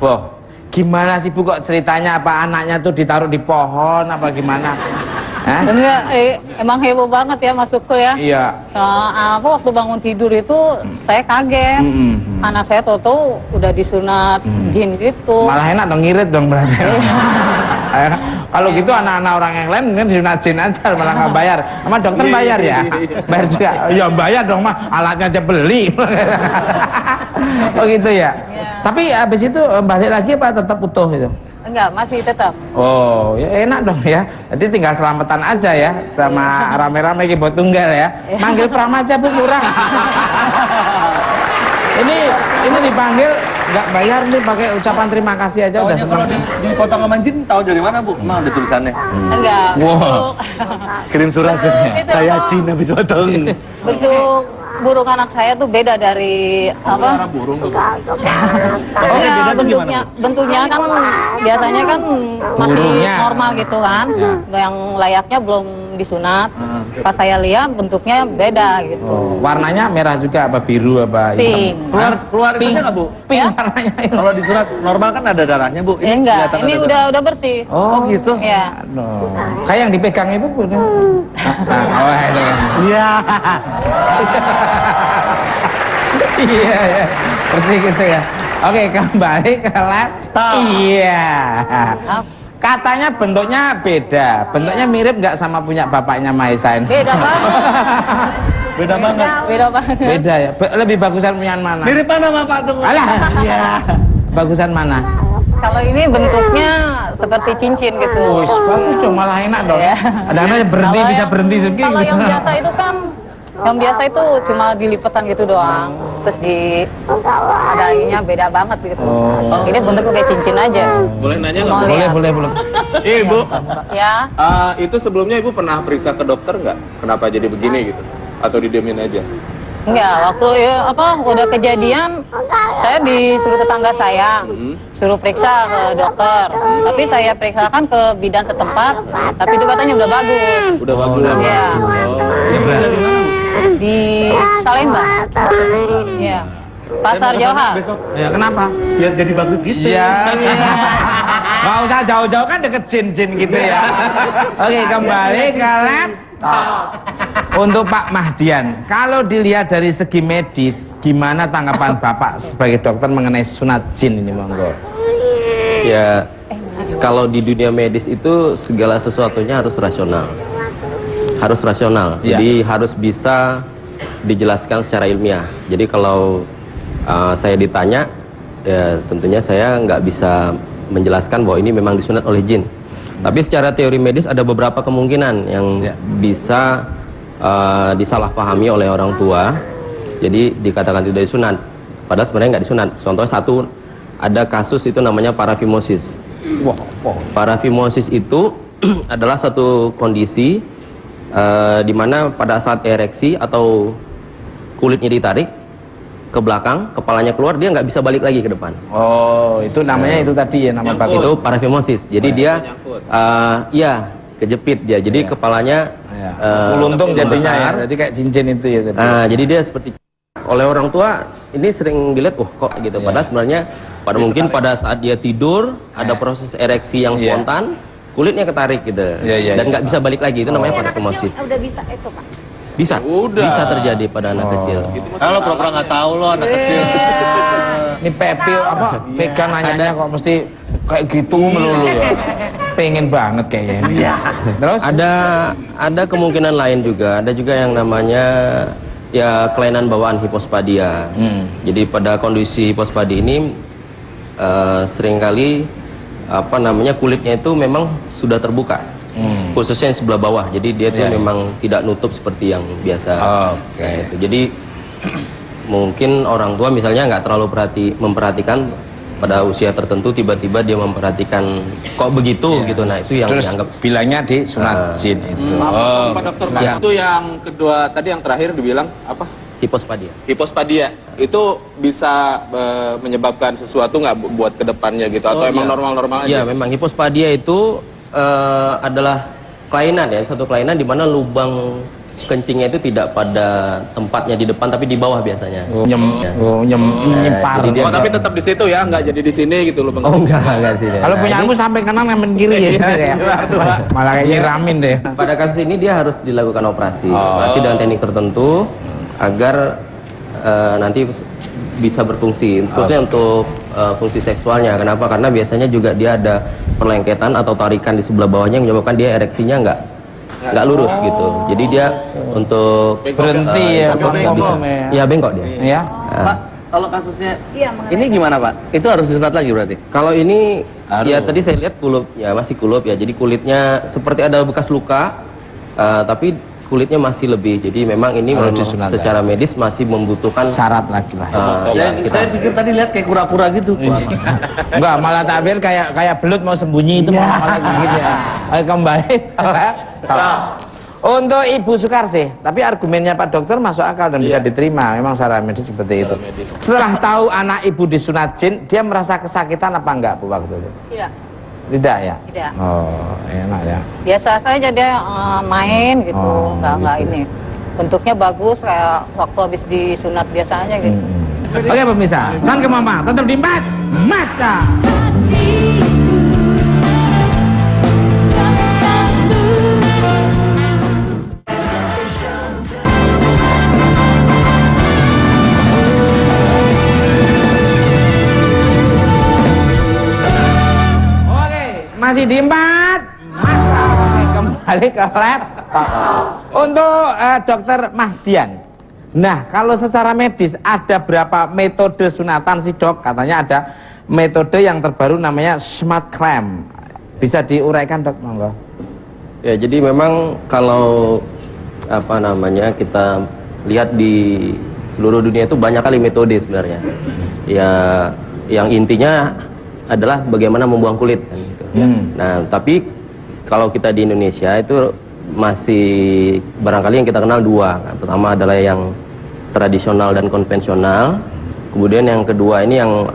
Boh, gimana sih Bu kok ceritanya, apa anaknya tuh ditaruh di pohon apa gimana? Enggak, emang heboh banget ya Mas Tukul ya. Iya. Aku waktu bangun tidur itu saya kaget. Anak saya tahu udah disunat jin gitu. Malah enak dong, ngirit dong berarti. Kalau gitu anak-anak orang yang lain mending disunat jin aja, malah nggak bayar. Sama dokter bayar ya? Bayar juga? Ya bayar dong mah, alatnya aja beli. Oh gitu ya? Tapi habis itu balik lagi apa tetap utuh itu? Enggak, masih tetap. Oh, ya enak dong ya. Jadi tinggal selamatan aja ya sama rame-rame Kibo Tunggal ya. Manggil Pramaja Bu murah. ini dipanggil nggak bayar nih, pakai ucapan terima kasih aja udah senang. Kalau dipotong sama jin tahu dari mana Bu? Emang ada tulisannya? Enggak. Wow. Kirim surat saya jin habis potong. Bentuk burung anak saya tuh beda dari apa? Burung tuh. Ya, bentuknya kan biasanya kan masih Burungnya normal gitu kan. Yang layaknya belum disunat. Pas saya lihat bentuknya beda gitu. Oh, warnanya merah juga apa biru apa Pink. hitam? Keluar itunya nggak Bu? Pink Ya? warnanya. Kalau disurat normal kan ada darahnya Bu. Enggak, kelihatan ini ada udah bersih. Oh gitu. Ya. Aduh. Kayak yang dipegang itu Bu. Oh itu kan. Iya. Iya ya, bersih gitu ya. Oke, kembali ke laptop. Iya. Katanya bentuknya beda. Bentuknya mirip nggak sama punya bapaknya Maisa ini? Beda banget. Beda banget. Beda banget. Beda ya. Lebih bagusan punya mana? Mirip mana Bapak tuh? Alah. Iya. Bagusan mana? Kalau ini bentuknya seperti cincin gitu. Wih, bagus dong, malah enak dong. Iya. Kadang-kadang berhenti Kalau bisa yang- berhenti segini. Kalau yang biasa itu kan, yang biasa itu cuma dilipetan gitu doang. Terus ada ininya beda banget gitu. Ini bentuknya kayak cincin aja. Boleh nanya nggak? Mau Bu? lihat? Boleh. Ibu, Ya. itu sebelumnya Ibu pernah periksa ke dokter nggak? Kenapa jadi begini gitu? Atau didiemin aja? Enggak, waktu udah kejadian, saya disuruh tetangga saya, suruh periksa ke dokter. Tapi saya periksakan ke bidan setempat, tapi itu katanya udah bagus. Udah bagus. Iya. Oh. Di Salemba. Iya. Pasar Johar. Besok Ya kenapa? biar jadi bagus gitu. Iya. Nggak usah jauh-jauh kan deket jin-jin gitu ya. Oke, kembali ke laptop. Untuk Pak Mahdian, kalau dilihat dari segi medis, gimana tanggapan Bapak sebagai dokter mengenai sunat jin ini, monggo? Ya, kalau di dunia medis itu segala sesuatunya harus rasional. Harus rasional. Ya. Jadi harus bisa dijelaskan secara ilmiah. Jadi kalau saya ditanya, ya tentunya saya nggak bisa menjelaskan bahwa ini memang disunat oleh jin. Tapi secara teori medis ada beberapa kemungkinan yang bisa disalahpahami oleh orang tua. Jadi dikatakan tidak disunat, padahal sebenarnya nggak disunat. Contoh satu, ada kasus itu namanya parafimosis. Parafimosis itu adalah satu kondisi di mana pada saat ereksi atau kulitnya ditarik ke belakang, kepalanya keluar, dia nggak bisa balik lagi ke depan. Oh, itu namanya itu tadi ya, nama bagus. Itu parafimosis. Jadi dia kejepit dia. Jadi kepalanya Uluntung jadinya ya. besar. Jadi kayak cincin itu ya tadi. Jadi dia seperti oleh orang tua ini sering dilihat, kok gitu. Padahal sebenarnya mungkin pada saat dia tidur ada proses ereksi yang spontan, kulitnya ketarik gitu, dan nggak bisa balik lagi. Itu namanya parafimosis. Udah bisa itu, Pak. Bisa, bisa terjadi pada anak kecil. Kalau pura-pura nggak tahu lo anak kecil. Ini Pepi apa? Vegan nanyanya kok mesti kayak gitu melulu ya. Pengen banget kayaknya. Iya. Terus Ada kemungkinan lain juga. Ada juga yang namanya ya kelainan bawaan hipospadia. Jadi pada kondisi hipospadi ini seringkali kulitnya itu memang sudah terbuka. Khususnya yang sebelah bawah, jadi dia tuh memang tidak nutup seperti yang biasa. Gitu. Jadi mungkin orang tua misalnya nggak terlalu memperhatikan pada usia tertentu, tiba-tiba dia memperhatikan kok begitu gitu. Nah itu yang terus dianggap bilangnya di sunat jin itu. Pak dokter, itu yang kedua tadi yang terakhir dibilang apa? hipospadia. Hipospadia itu bisa menyebabkan sesuatu nggak buat kedepannya gitu? Atau emang normal-normal aja? Iya, memang hipospadia itu adalah kelainan ya, satu kelainan di mana lubang kencingnya itu tidak pada tempatnya di depan tapi di bawah biasanya. Nyempar. Jadi dia Oh, tapi tetap di situ ya, nggak jadi di sini gitu loh, Bang. Oh enggak sih. Kalau punyamu sampai kanan yang kiri ya. Malah kayak nyiramin deh. Pada kasus ini dia harus dilakukan operasi dengan teknik tertentu agar nanti bisa berfungsi, khususnya untuk fungsi seksualnya. Kenapa? Karena biasanya juga dia ada perlengketan atau tarikan di sebelah bawahnya yang menyebabkan dia ereksinya nggak lurus gitu. Jadi dia untuk Berhenti ya, nggak bisa. Ya bengkok dia. Ya. Pak, kalau kasusnya ini gimana Pak? Itu harus disunat lagi berarti? Kalau ini ya tadi saya lihat kulup ya masih kulup ya. Jadi kulitnya seperti ada bekas luka, tapi kulitnya masih lebih. Jadi memang ini Harus memang disunat, secara medis masih membutuhkan Syarat lagi lah. Saya pikir tadi lihat kayak kura-kura gitu. Enggak, malah tabir kayak belut mau sembunyi itu malah gitu ya. Kembali untuk Ibu Sukarsih, tapi argumennya Pak Dokter masuk akal dan bisa diterima. Memang secara medis seperti itu. Setelah tahu anak Ibu disunat jin, dia merasa kesakitan apa enggak Bu waktu itu? Tidak. Tidak ya? Tidak. Oh, enak ya. Biasa saja dia main gitu, Oh, nggak gitu. ini. Bentuknya bagus kayak waktu habis disunat biasanya gitu. Oke pemirsa, can ke mama, tetap di Maca. Oke, masih di Maca. Oke, kembali ke laptop. Untuk Dokter Mahdian. Nah, kalau secara medis ada berapa metode sunatan sih Dok? Katanya ada metode yang terbaru namanya smart clamp. Bisa diuraikan Dok, monggo? ya jadi memang kalau apa namanya kita lihat di seluruh dunia itu banyak kali metode sebenarnya. Ya yang intinya adalah bagaimana membuang kulit kan, gitu. Nah, tapi kalau kita di Indonesia itu masih barangkali yang kita kenal dua. Pertama adalah yang tradisional dan konvensional. Kemudian yang kedua ini yang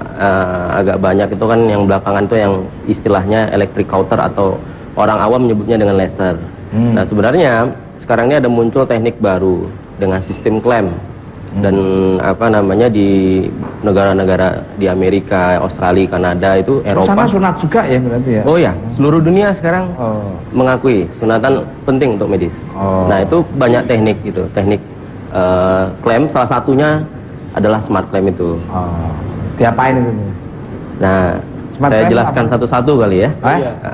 agak banyak itu kan yang belakangan itu yang istilahnya electric cauter atau orang awam menyebutnya dengan laser. Nah, sebenarnya sekarang ini ada muncul teknik baru dengan sistem clamp. Dan apa namanya di negara-negara di Amerika, Australia, Kanada itu Eropa. Sana sunat juga ya berarti ya? Oh ya, seluruh dunia sekarang Oh. mengakui sunatan penting untuk medis. Oh. Nah, itu banyak teknik gitu, teknik clamp salah satunya adalah smart clamp itu. Oh. Diapain itu? Nah, Smart saya clamp jelaskan apa? satu-satu kali ya.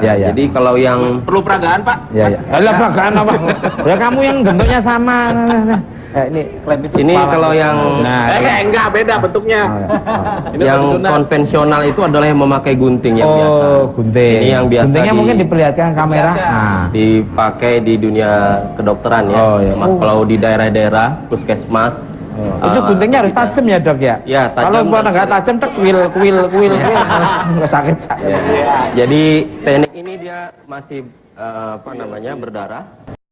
Ya, ya. Jadi kalau yang Perlu peragaan, Pak? Ya, ya. Alah, peragaan apa? Ya kamu yang bentuknya sama. Nah. Ini kalau yang Nah, Enggak, beda bentuknya. Ini yang lebih sunat. konvensional itu adalah yang memakai gunting yang biasa. gunting. Ini yang biasa Guntingnya mungkin diperlihatkan kamera. Nah. dipakai di dunia kedokteran ya. Oh, iya. Kalau di daerah-daerah puskesmas Itu guntingnya harus tajam ya Dok ya? Ya, tajam Kalau dan nggak tajam tek kuil nggak sakit. Jadi teknik ini dia masih apa namanya berdarah.